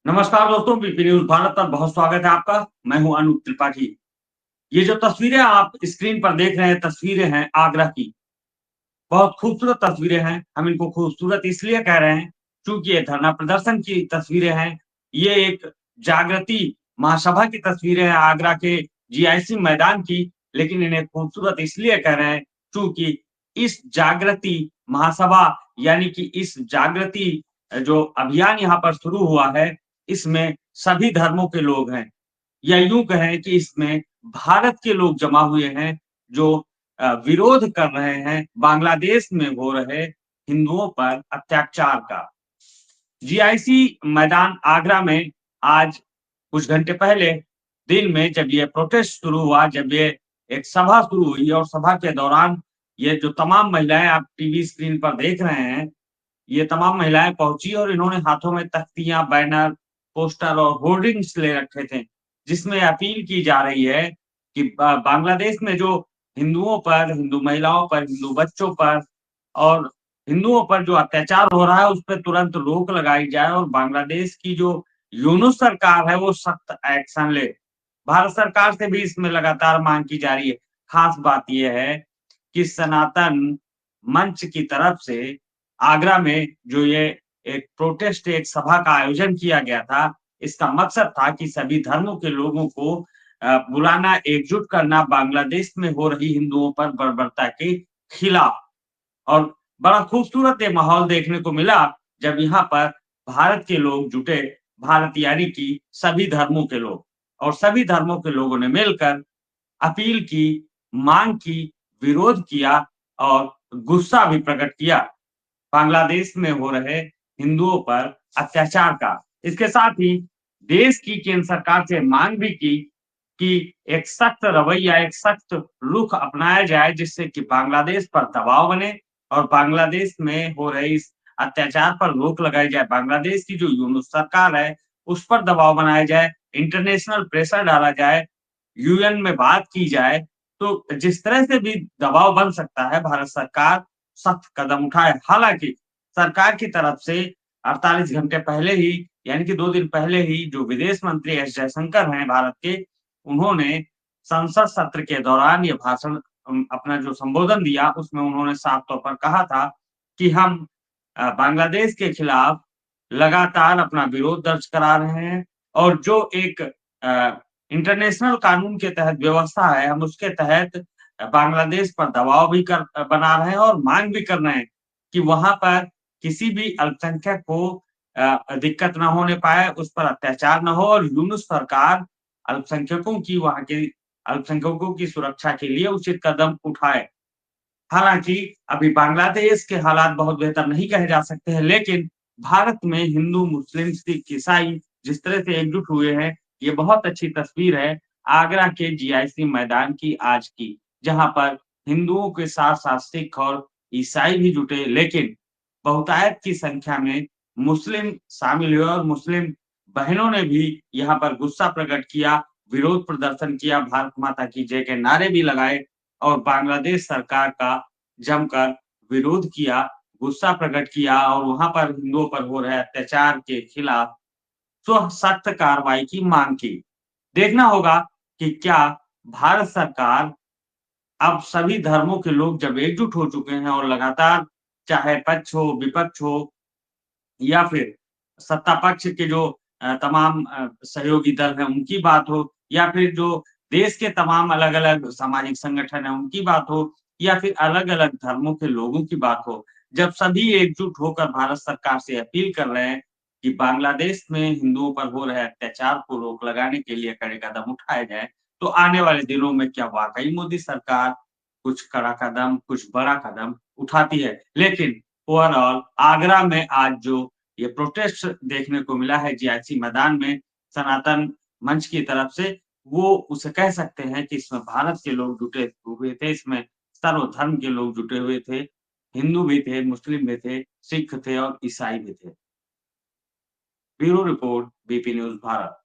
नमस्कार दोस्तों, BP news Bharat पर बहुत स्वागत है आपका। मैं हूं अनूप त्रिपाठी। ये जो तस्वीरें आप स्क्रीन पर देख रहे हैं, तस्वीरें हैं आगरा की। बहुत खूबसूरत तस्वीरें हैं। हम इनको खूबसूरत इसलिए कह रहे हैं, चूँकि ये धरना प्रदर्शन की तस्वीरें हैं। ये एक जागृति महासभा की तस्वीरें हैं आगरा के जीआईसी मैदान की, लेकिन इन्हें खूबसूरत इसलिए कह रहे हैं, चूँकि इस जागृति महासभा यानी कि इस जागृति जो अभियान यहाँ पर शुरू हुआ है, इसमें सभी धर्मों के लोग हैं। या यूँ कहें कि इसमें भारत के लोग जमा हुए हैं, जो विरोध कर रहे हैं बांग्लादेश में हो रहे हिंदुओं पर अत्याचार का। जीआईसी मैदान आगरा में आज कुछ घंटे पहले दिन में जब ये प्रोटेस्ट शुरू हुआ, जब ये एक सभा शुरू हुई और सभा के दौरान ये जो तमाम महिलाएँ आप टीवी स्क्रीन पर देख रहे हैं, ये तमाम महिलाएँ पहुँची और इन्होंने हाथों में तख्तियाँ, बैनर, पोस्टर और होर्डिंग्स ले रखे थे, जिसमें अपील की जा रही है कि बांग्लादेश में जो हिंदुओं पर, हिंदू महिलाओं पर, हिंदू बच्चों पर और हिंदुओं पर जो अत्याचार हो रहा है, उस पे तुरंत रोक लगाई जाए और बांग्लादेश की जो यूनुस सरकार है, वो सख्त एक्शन ले। भारत सरकार से भी इसमें लगातार माँग की जा रही है। खास बात ये है कि सनातन मंच की तरफ से आगरा में जो ये एक प्रोटेस्ट, एक सभा का आयोजन किया गया था, इसका मकसद था कि सभी धर्मों के लोगों को बुलाना, एकजुट करना बांग्लादेश में हो रही हिंदुओं पर बर्बरता के खिलाफ। और बड़ा खूबसूरत ये माहौल देखने को मिला जब यहाँ पर भारत के लोग जुटे, भारत यानी कि सभी धर्मों के लोग और सभी धर्मों के लोगों ने मिलकर अपील की, माँग की, विरोध किया और गुस्सा भी प्रकट किया बांग्लादेश में हो रहे हिंदुओं पर अत्याचार का। इसके साथ ही देश की केंद्र सरकार से माँग भी की कि एक सख्त रवैया, एक सख्त रुख अपनाया जाए जिससे कि बांग्लादेश पर दबाव बने और बांग्लादेश में हो रहे इस अत्याचार पर रोक लगाई जाए। बांग्लादेश की जो यूनुस सरकार है, उस पर दबाव बनाया जाए, इंटरनेशनल प्रेशर डाला जाए, यूएन में बात की जाए, तो जिस तरह से भी दबाव बन सकता है, भारत सरकार सख्त कदम उठाए। हालाँकि सरकार की तरफ से 48 घंटे पहले ही यानी कि 2 दिन पहले ही जो विदेश मंत्री एस जयशंकर हैं भारत के, उन्होंने संसद सत्र के दौरान ये भाषण अपना जो संबोधन दिया, उसमें उन्होंने साफ तौर पर कहा था कि हम बांग्लादेश के खिलाफ लगातार अपना विरोध दर्ज करा रहे हैं और जो एक इंटरनेशनल कानून के तहत व्यवस्था है, हम उसके तहत बांग्लादेश पर दबाव भी बना रहे हैं और माँग भी कर रहे हैं कि वहाँ पर किसी भी अल्पसंख्यक को दिक्कत ना होने पाए, उस पर अत्याचार ना हो और यूनुस सरकार अल्पसंख्यकों की वहाँ के अल्पसंख्यकों की सुरक्षा के लिए उचित कदम उठाए। हालाँकि अभी बांग्लादेश के हालात बहुत बेहतर नहीं कहे जा सकते हैं, लेकिन भारत में हिंदू, मुस्लिम, सिख, ईसाई जिस तरह से एकजुट हुए हैं, ये बहुत अच्छी तस्वीर है आगरा के जीआईसी मैदान की आज की, जहाँ पर हिंदुओं के साथ-साथ सिख और ईसाई भी जुटे, लेकिन बहुतायत की संख्या में मुस्लिम शामिल हुए और मुस्लिम बहनों ने भी यहाँ पर गुस्सा प्रकट किया, विरोध प्रदर्शन किया, भारत माता की जय के नारे भी लगाए और बांग्लादेश सरकार का जमकर विरोध किया, गुस्सा प्रकट किया और वहाँ पर हिंदुओं पर हो रहे अत्याचार के खिलाफ सख्त कार्रवाई की माँग की। देखना होगा कि क्या भारत सरकार अब सभी धर्मों के लोग जब एकजुट हो चुके हैं और लगातार चाहे पक्ष हो, विपक्ष हो या फिर सत्ता पक्ष के जो तमाम सहयोगी दल हैं उनकी बात हो या फिर जो देश के तमाम अलग-अलग सामाजिक संगठन हैं उनकी बात हो या फिर अलग-अलग धर्मों के लोगों की बात हो। जब सभी एकजुट होकर भारत सरकार से अपील कर रहे हैं कि बांग्लादेश में हिंदुओं पर हो रहे अत्याचार को रोक लगाने के लिए कड़े कदम उठाए जाएँ, तो आने वाले दिनों में क्या वाक़ई मोदी सरकार कुछ कड़ा कदम, कुछ बड़ा कदम उठाती है। लेकिन ओवरऑल आगरा में आज जो ये प्रोटेस्ट देखने को मिला है जीआईसी मैदान में सनातन मंच की तरफ से, वो उसे कह सकते हैं कि इसमें भारत के लोग जुटे हुए थे, इसमें सर्वधर्म के लोग जुटे हुए थे। हिंदू भी थे, मुस्लिम भी थे, सिख थे और ईसाई भी थे। Bureau report BP news Bharat.